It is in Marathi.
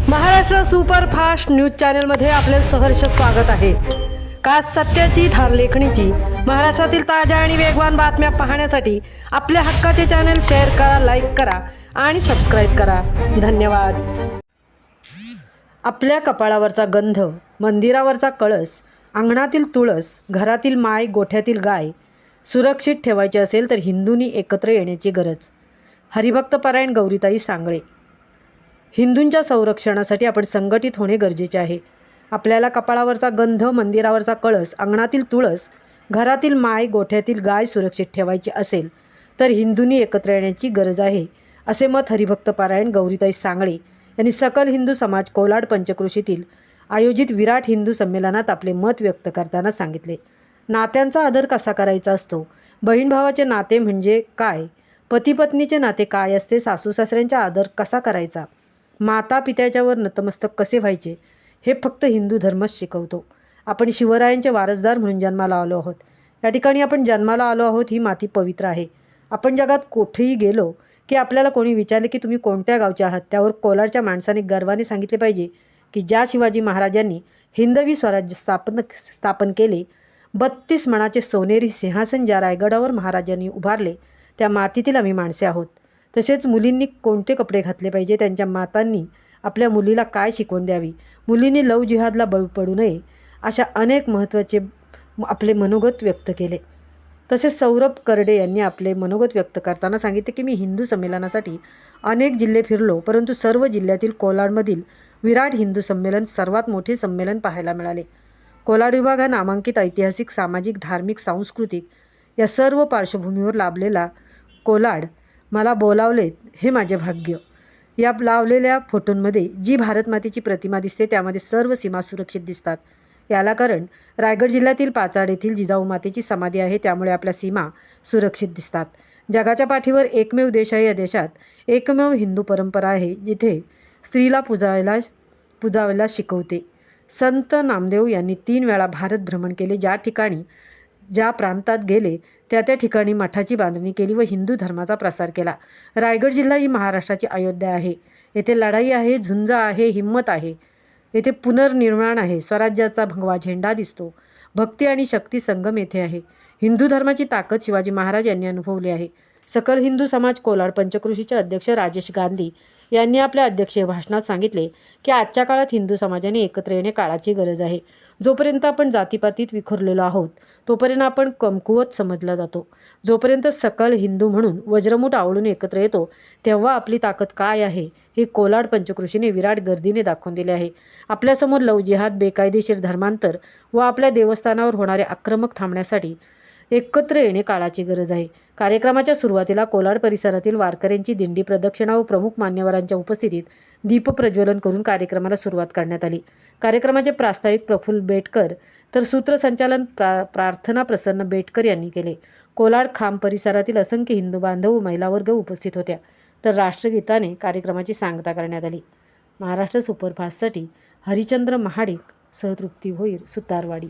महाराष्ट्र सुपरफास्ट न्यूज चॅनलमध्ये आपले सहर्ष स्वागत आहे। का सत्याची धार लेखणीची महाराष्ट्रातील ताज्या आणि वेगवान बातम्या पाहण्यासाठी आपल्या हक्काचे चॅनल शेअर करा, लाईक करा आणि सबस्क्राइब करा। धन्यवाद। आपल्या कपाळावरचा गंध, मंदिरावरचा कळस, अंगणातील तुळस, घरातील माय, गोठ्यातील गाय सुरक्षित ठेवायचे असेल तर हिंदूंनी एकत्र येण्याची गरज। हरिभक्त परायण गौरीताई सांगळे। हिंदूंच्या संरक्षणासाठी आपण संघटित होणे गरजेचे आहे। आपल्याला कपाळावरचा गंध, मंदिरावरचा कळस, अंगणातील तुळस, घरातील माय, गोठ्यातील गाय सुरक्षित ठेवायची असेल तर हिंदूंनी एकत्र येण्याची गरज आहे, असे मत हरिभक्त परायण गौरीताई सांगळे यांनी सकल हिंदू समाज कोलाड पंचक्रोशीतील आयोजित विराट हिंदू संमेलनात आपले मत व्यक्त करताना सांगितले। नात्यांचा आदर कसा करायचा असतो, बहीण भावाचे नाते म्हणजे काय, पती पत्नीचे नाते काय असते, सासू सासऱ्यांचा आदर कसा करायचा, माता पित्याच्यावर नतमस्तक कसे व्हायचे, हे फक्त हिंदू धर्मच शिकवतो। आपण शिवरायांचे वारसदार म्हणून जन्माला आलो आहोत। या ठिकाणी आपण जन्माला आलो आहोत, ही माती पवित्र आहे। आपण जगात कुठेही गेलो की आपल्याला कोणी विचारले की तुम्ही कोणत्या गावचे आहात, त्यावर कोलाडच्या माणसाने गर्वाने सांगितले पाहिजे की ज्या शिवाजी महाराजांनी हिंदवी स्वराज्य स्थापन केले, 32 मणाचे सोनेरी सिंहासन ज्या रायगडावर महाराजांनी उभारले, त्या मातीतील आम्ही माणसे आहोत। तसेच मुलींनी कोणते कपडे घातले पाहिजे, त्यांच्या मातांनी आपल्या मुलीला काय शिकवण द्यावी, मुलींनी लव जिहादला बळी पडू नये, अशा अनेक महत्त्वाचे आपले मनोगत व्यक्त केले। तसेच सौरभ करडे यांनी आपले मनोगत व्यक्त करताना सांगितले की मी हिंदू संमेलनासाठी अनेक जिल्हे फिरलो, परंतु सर्व जिल्ह्यातील कोलाडमधील विराट हिंदू संमेलन सर्वात मोठे संमेलन पाहायला मिळाले। कोलाड विभाग हा नामांकित ऐतिहासिक, सामाजिक, धार्मिक, सांस्कृतिक या सर्व पार्श्वभूमीवर लाभलेला कोलाड मला बोलावले हे माझे भाग्य। या लावलेल्या फोटोंमध्ये जी भारतमातेची प्रतिमा दिसते त्यामध्ये सर्व सीमा सुरक्षित दिसतात। याला कारण रायगड जिल्ह्यातील पाचाड येथील जिजाऊ मातेची समाधी आहे, त्यामुळे आपल्या सीमा सुरक्षित दिसतात। जगाच्या पाठीवर एकमेव देश आहे, या देशात एकमेव हिंदू परंपरा आहे जिथे स्त्रीला पूजायला शिकवते। संत नामदेव यांनी 3 वेळा भारत भ्रमण केले, ज्या प्रांतात गेले त्या ठिकाणी मठाची बांधणी केली व हिंदू धर्माचा प्रसार केला। रायगड जिल्हा ही महाराष्ट्राची अयोध्या आहे। येथे लढाई आहे, झुंज आहे, हिम्मत आहे, येथे पुनर्निर्माण आहे, स्वराज्याचा भगवा झेंडा दिसतो, भक्ती आणि शक्ती संगम येथे आहे। हिंदू धर्माची ताकद शिवाजी महाराज यांनी अनुभवली आहे। सकल हिंदू समाज कोलाड पंचक्रोशीचे अध्यक्ष राजेश गांधी यांनी आपल्या अध्यक्षीय भाषणात सांगितले की आजच्या काळात हिंदू समाजाने एकत्र येणे काळाची गरज आहे। जोपर्यंत आपण जातीपातीत विखुरलेलो आहोत तोपर्यंत आपण कमकुवत समजला जातो। जोपर्यंत सकल हिंदू म्हणून वज्रमूठ आवळून एकत्र येतो तेव्हा आपली ताकद काय आहे हे कोलाड पंचक्रोशीने विराट गर्दीने दाखवून दिले आहे। आपल्यासमोर लव जिहाद, बेकायदेशीर धर्मांतर व आपल्या देवस्थानावर होणारे आक्रमक थांबण्यासाठी एकत्र येणे काळाची गरज आहे। कार्यक्रमाच्या सुरुवातीला कोलाड परिसरातील वारकऱ्यांची दिंडी प्रदक्षिणा व प्रमुख मान्यवरांच्या उपस्थितीत दीप प्रज्वलन करून कार्यक्रमाला सुरुवात करण्यात आली। कार्यक्रमाचे प्रास्ताविक प्रफुल्ल बेटकर तर सूत्रसंचालन प्रार्थना प्रसन्न बेटकर यांनी केले। कोलाड खांब परिसरातील असंख्य हिंदू बांधव व महिला वर्ग उपस्थित होत्या, तर राष्ट्रगीताने कार्यक्रमाची सांगता करण्यात आली। महाराष्ट्र सुपरफास्टसाठी हरिचंद्र महाडिक सह तृप्ती भोईर, सुतारवाडी।